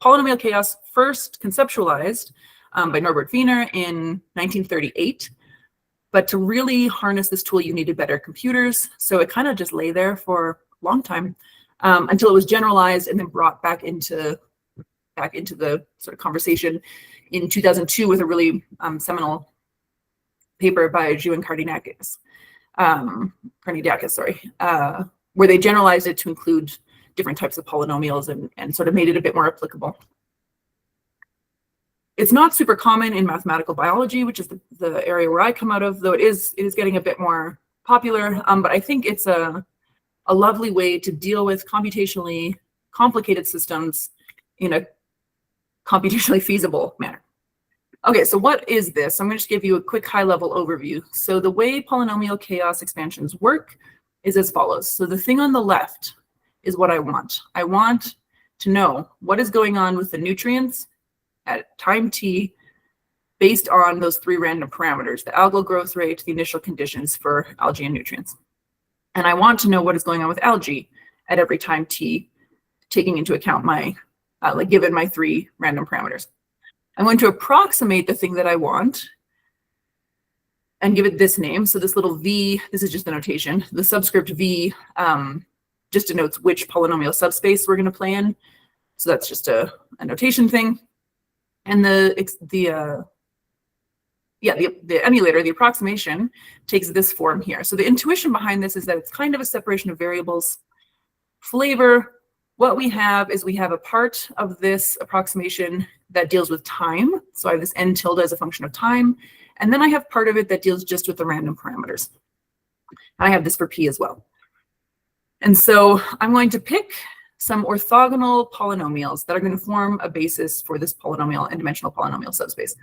polynomial chaos first conceptualized by Norbert Wiener in 1938. But to really harness this tool, you needed better computers. So it kind of just lay there for a long time until it was generalized and then brought back into the sort of conversation in 2002 with a really seminal paper by Zhu and Karnidakis, where they generalized it to include different types of polynomials and sort of made it a bit more applicable. It's not super common in mathematical biology, which is the area where I come out of, though it is getting a bit more popular. But I think it's a lovely way to deal with computationally complicated systems in a computationally feasible manner. Okay, so what is this? I'm going to just give you a quick high-level overview. So the way polynomial chaos expansions work is as follows. So the thing on the left is what I want. I want to know what is going on with the nutrients at time t based on those three random parameters, the algal growth rate, the initial conditions for algae and nutrients. And I want to know what is going on with algae at every time t, taking into account my, given my three random parameters. I'm going to approximate the thing that I want and give it this name. So this little v, this is just the notation. The subscript v just denotes which polynomial subspace we're going to play in. So that's just a notation thing. And the emulator, the approximation, takes this form here. So the intuition behind this is that it's kind of a separation of variables. Flavor, what we have is we have a part of this approximation that deals with time. So I have this n tilde as a function of time. And then I have part of it that deals just with the random parameters. And I have this for p as well. And so I'm going to pick some orthogonal polynomials that are going to form a basis for this polynomial and dimensional polynomial subspace.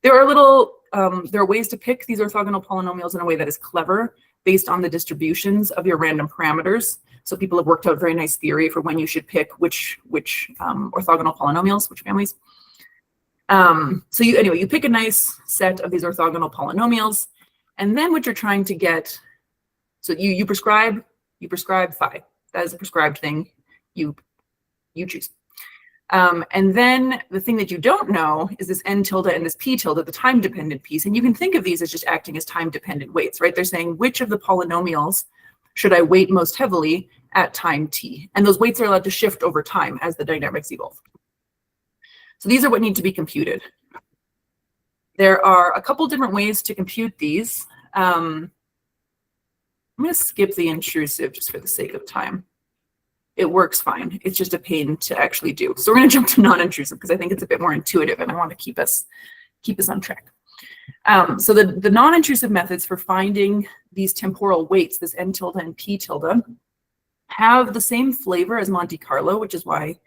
There are ways to pick these orthogonal polynomials in a way that is clever based on the distributions of your random parameters. So people have worked out very nice theory for when you should pick which orthogonal polynomials, which families. So you pick a nice set of these orthogonal polynomials, and then what you're trying to get, so you prescribe phi. That is a prescribed thing you choose. And then the thing that you don't know is this n tilde and this p tilde, the time-dependent piece. And you can think of these as just acting as time-dependent weights, right? They're saying which of the polynomials should I weight most heavily at time t? And those weights are allowed to shift over time as the dynamics evolve. So these are what need to be computed. There are a couple different ways to compute these. I'm going to skip the intrusive just for the sake of time. It works fine. It's just a pain to actually do. So we're going to jump to non-intrusive because I think it's a bit more intuitive and I want to keep us on track. So the non-intrusive methods for finding these temporal weights, this n tilde and p tilde, have the same flavor as Monte Carlo, which is why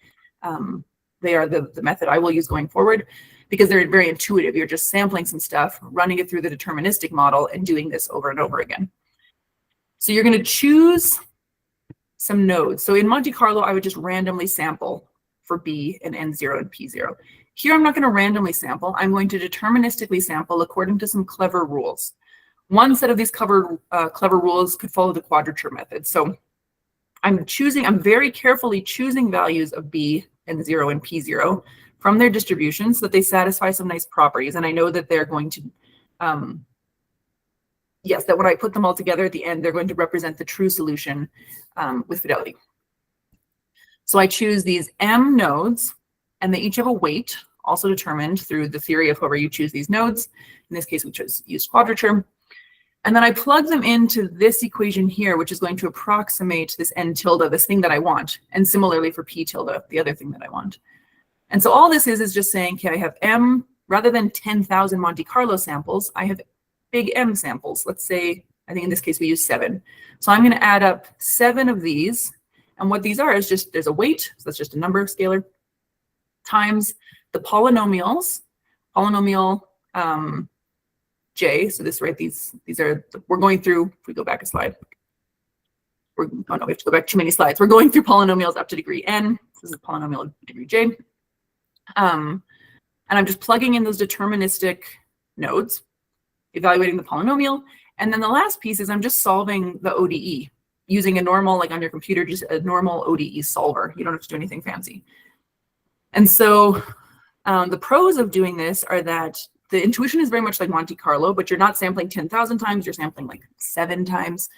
they are the method I will use going forward, because they're very intuitive. You're just sampling some stuff, running it through the deterministic model, and doing this over and over again. So you're going to choose some nodes. So in Monte Carlo, I would just randomly sample for B and N0 and P0. Here, I'm not going to randomly sample. I'm going to deterministically sample according to some clever rules. One set of these clever rules could follow the quadrature method. So I'm very carefully choosing values of B, N0, and P0 from their distributions so that they satisfy some nice properties. And I know that they're going to, yes, that when I put them all together at the end, they're going to represent the true solution with fidelity. So I choose these M nodes, and they each have a weight, also determined through the theory of however you choose these nodes. In this case, we used quadrature. And then I plug them into this equation here, which is going to approximate this n tilde, this thing that I want. And similarly for p tilde, the other thing that I want. And so all this is just saying, okay, I have M, rather than 10,000 Monte Carlo samples, I have big M samples. Let's say, I think in this case we use 7. So I'm going to add up 7 of these. And what these are is just, there's a weight, so that's just a number scalar, times the polynomials, polynomial J. So this, right, these are, we're going through, if we go back a slide, oh no, we have to go back too many slides. We're going through polynomials up to degree n. This is a polynomial of degree j. And I'm just plugging in those deterministic nodes, evaluating the polynomial. And then the last piece is I'm just solving the ODE using a normal, like on your computer, just a normal ODE solver. You don't have to do anything fancy. And so the pros of doing this are that the intuition is very much like Monte Carlo, but you're not sampling 10,000 times, you're sampling like 7 times.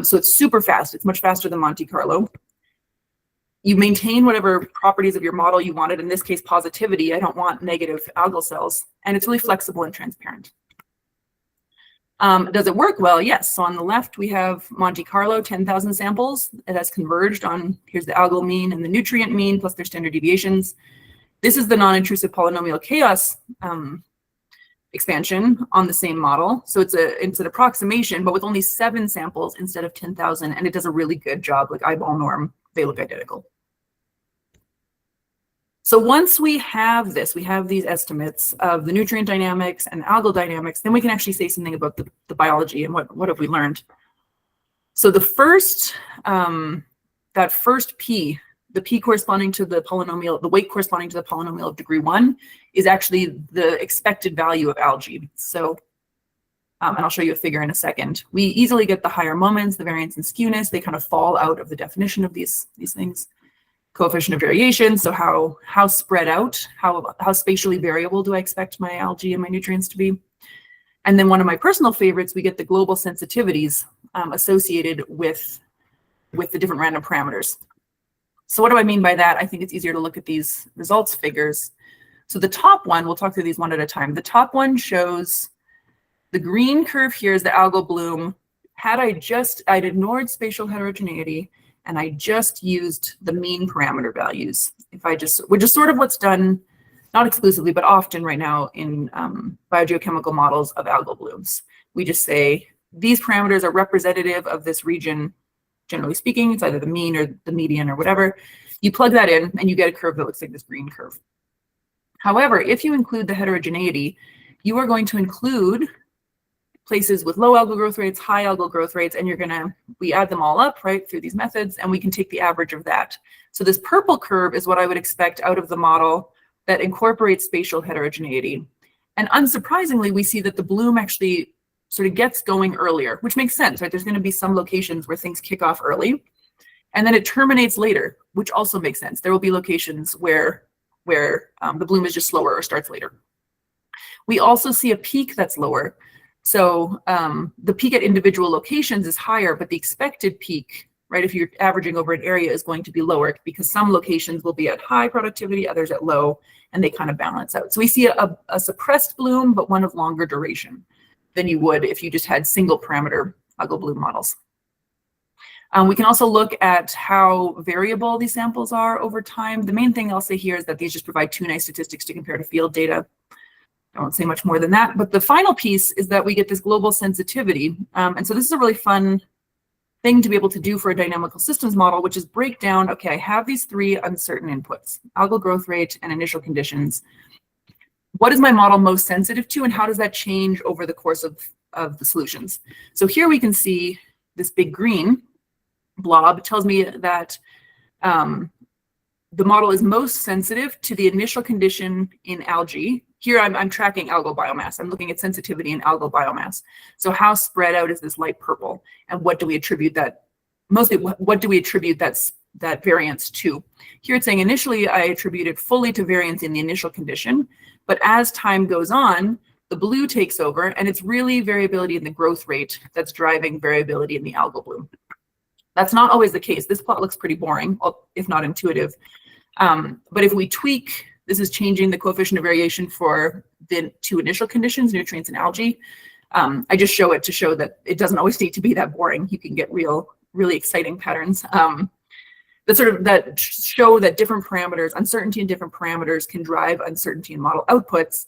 So it's super fast. It's much faster than Monte Carlo. You maintain whatever properties of your model you wanted. In this case, positivity. I don't want negative algal cells. And it's really flexible and transparent. Does it work well? Yes. So on the left, we have Monte Carlo, 10,000 samples. It has converged on, here's the algal mean and the nutrient mean plus their standard deviations. This is the non-intrusive polynomial chaos expansion on the same model. So it's an approximation, but with only 7 samples instead of 10,000. And it does a really good job, like eyeball norm. They look identical. So once we have this, we have these estimates of the nutrient dynamics and algal dynamics, then we can actually say something about the biology and what have we learned. So the first, that first P, the P corresponding to the polynomial, the weight corresponding to the polynomial of degree 1 is actually the expected value of algae. So, and I'll show you a figure in a second. We easily get the higher moments, the variance and skewness, they kind of fall out of the definition of these things. Coefficient of variation, so how spread out, how spatially variable do I expect my algae and my nutrients to be? And then one of my personal favorites, we get the global sensitivities associated with the different random parameters. So what do I mean by that? I think it's easier to look at these results figures. So the top one, we'll talk through these one at a time. The top one shows the green curve here is the algal bloom. I'd ignored spatial heterogeneity and I just used the mean parameter values. Which is sort of what's done, not exclusively, but often right now in biogeochemical models of algal blooms. We just say, these parameters are representative of this region. Generally speaking, it's either the mean or the median or whatever. You plug that in and you get a curve that looks like this green curve. However, if you include the heterogeneity, you are going to include places with low algal growth rates, high algal growth rates, and we add them all up, right, through these methods, and we can take the average of that. So this purple curve is what I would expect out of the model that incorporates spatial heterogeneity. And unsurprisingly, we see that the bloom actually sort of gets going earlier, which makes sense, right? There's going to be some locations where things kick off early, and then it terminates later, which also makes sense. There will be locations where the bloom is just slower or starts later. We also see a peak that's lower. So the peak at individual locations is higher, but the expected peak, right, if you're averaging over an area, is going to be lower because some locations will be at high productivity, others at low, and they kind of balance out. So we see a suppressed bloom, but one of longer duration than you would if you just had single parameter algal bloom models. We can also look at how variable these samples are over time. The main thing I'll say here is that these just provide two nice statistics to compare to field data. I won't say much more than that, but the final piece is that we get this global sensitivity. And so this is a really fun thing to be able to do for a dynamical systems model, which is break down, okay, I have these three uncertain inputs, algal growth rate and initial conditions. What is my model most sensitive to, and how does that change over the course of the solutions? So here we can see this big green blob tells me that the model is most sensitive to the initial condition in algae. Here I'm tracking algal biomass. I'm looking at sensitivity in algal biomass. So how spread out is this light purple, and what do we attribute that, mostly what do we attribute that variance to? Here it's saying initially I attribute it fully to variance in the initial condition, but as time goes on, the blue takes over, and it's really variability in the growth rate that's driving variability in the algal bloom. That's not always the case. This plot looks pretty boring, if not intuitive. But if we tweak, this is changing the coefficient of variation for the two initial conditions, nutrients and algae. I just show it to show that it doesn't always need to be that boring. You can get really exciting patterns that show that different parameters, uncertainty in different parameters can drive uncertainty in model outputs,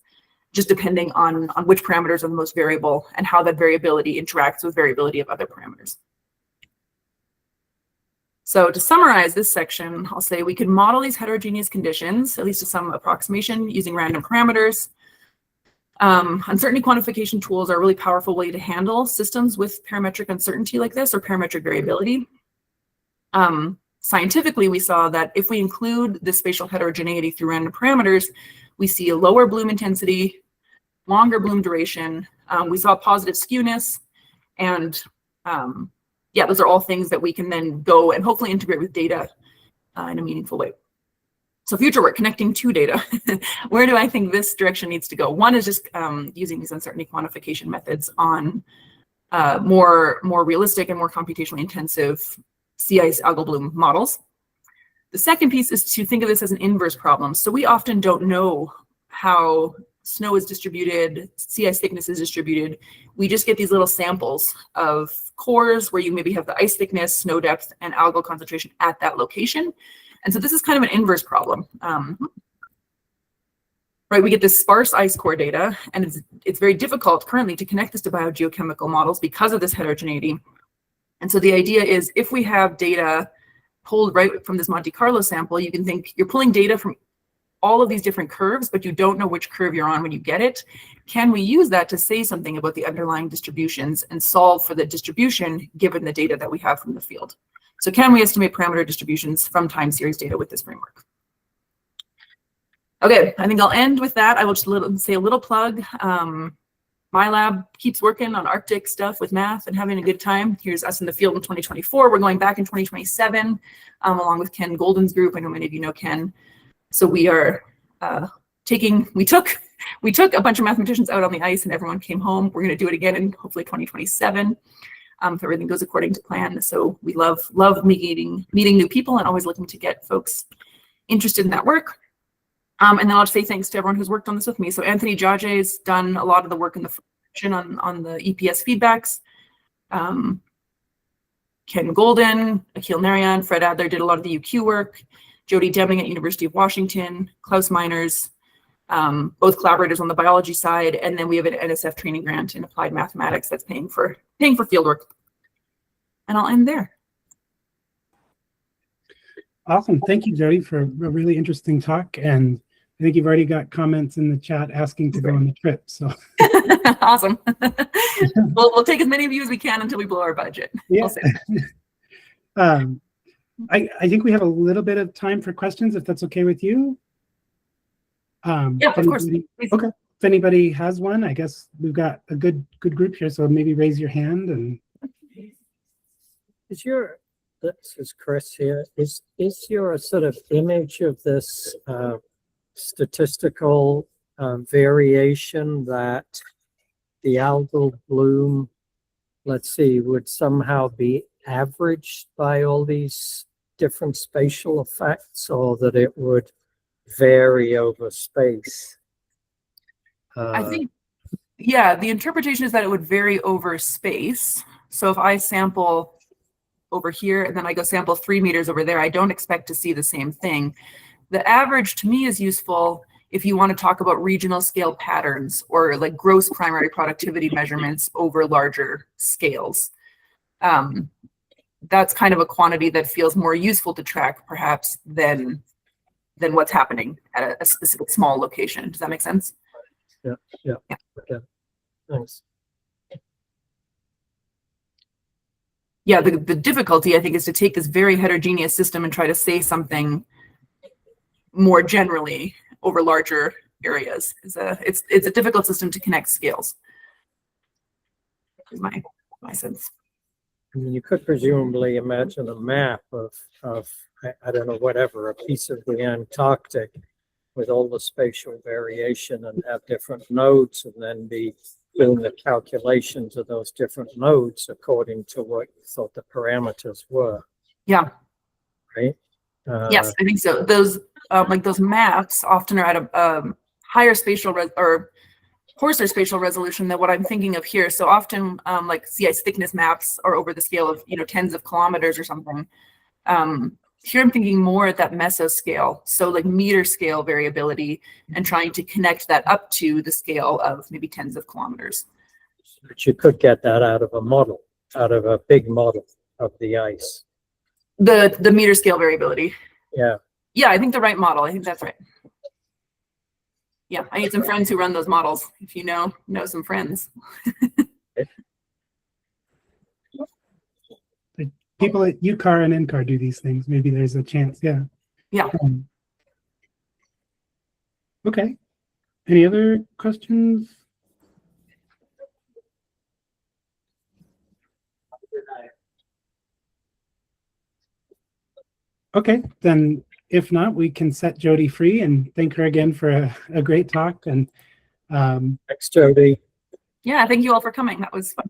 just depending on which parameters are the most variable and how that variability interacts with variability of other parameters. So to summarize this section, I'll say we can model these heterogeneous conditions, at least to some approximation, using random parameters. Uncertainty quantification tools are a really powerful way to handle systems with parametric uncertainty like this, or parametric variability. Scientifically, we saw that if we include the spatial heterogeneity through random parameters, we see a lower bloom intensity, longer bloom duration. We saw positive skewness, and yeah, those are all things that we can then go and hopefully integrate with data in a meaningful way. So future work, connecting to data. Where do I think this direction needs to go? One is just using these uncertainty quantification methods on more realistic and more computationally intensive sea ice algal bloom models. The second piece is to think of this as an inverse problem. So we often don't know how snow is distributed, sea ice thickness is distributed. We just get these little samples of cores where you maybe have the ice thickness, snow depth, and algal concentration at that location. And so this is kind of an inverse problem. Right, we get this sparse ice core data, and it's very difficult currently to connect this to biogeochemical models because of this heterogeneity. And so the idea is, if we have data pulled right from this Monte Carlo sample, you can think you're pulling data from all of these different curves, but you don't know which curve you're on when you get it. Can we use that to say something about the underlying distributions and solve for the distribution given the data that we have from the field? So can we estimate parameter distributions from time series data with this framework? Okay, I think I'll end with that. I will just say a little plug. My lab keeps working on Arctic stuff with math and having a good time. Here's us in the field in 2024. We're going back in 2027, along with Ken Golden's group. I know many of you know Ken. So we are we took a bunch of mathematicians out on the ice and everyone came home. We're going to do it again in hopefully 2027 if everything goes according to plan. So we love meeting new people and always looking to get folks interested in that work. And then I'll just say thanks to everyone who's worked on this with me. So Anthony Jage has done a lot of the work in the section on the EPS feedbacks. Ken Golden, Akhil Narayan, Fred Adler did a lot of the UQ work. Jody Deming at University of Washington, Klaus Miners, both collaborators on the biology side, and then we have an NSF training grant in applied mathematics that's paying for fieldwork. And I'll end there. Awesome. Thank you, Jody, for a really interesting talk. And I think you've already got comments in the chat asking to go on the trip. So awesome. We'll take as many of you as we can until we blow our budget. yeah. We'll I think we have a little bit of time for questions, if that's okay with you. Yeah, of course. Okay. If anybody has one, I guess we've got a good group here. So maybe raise your hand. And this is Chris here. Is your sort of image of this statistical variation that the algal bloom, let's see, would somehow be averaged by all these different spatial effects, or that it would vary over space? I think, yeah, the interpretation is that it would vary over space. So if I sample over here and then I go sample 3 meters over there, I don't expect to see the same thing. The average to me is useful if you want to talk about regional scale patterns or like gross primary productivity measurements over larger scales. That's kind of a quantity that feels more useful to track perhaps than what's happening at a specific small location. Does that make sense? Yeah. Okay. Thanks. Yeah, the difficulty, I think, is to take this very heterogeneous system and try to say something more generally over larger areas. It's a difficult system to connect scales, is my sense. I mean, you could presumably imagine a map of I don't know, whatever, a piece of the Antarctic with all the spatial variation and have different nodes, and then be doing the calculations of those different nodes according to what you thought the parameters were. Yeah. Right? Yes, I think so. Those like those maps often are at a higher spatial or coarser spatial resolution than what I'm thinking of here. So often, like sea ice thickness maps are over the scale of tens of kilometers or something. Here I'm thinking more at that mesoscale, so like meter scale variability, and trying to connect that up to the scale of maybe tens of kilometers. But you could get that out of a model, out of a big model of the ice. The meter scale variability. Yeah. Yeah, I think the right model. I think that's right. Yeah, I need some friends who run those models. If you know some friends. people at UCAR and NCAR do these things. Maybe there's a chance. Yeah. Yeah. Okay. Any other questions? Okay, then if not, we can set Jody free and thank her again for a great talk. And Thanks, Jody. Yeah, thank you all for coming. That was fun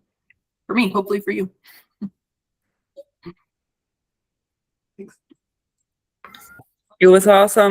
for me, hopefully for you. thanks. It was awesome.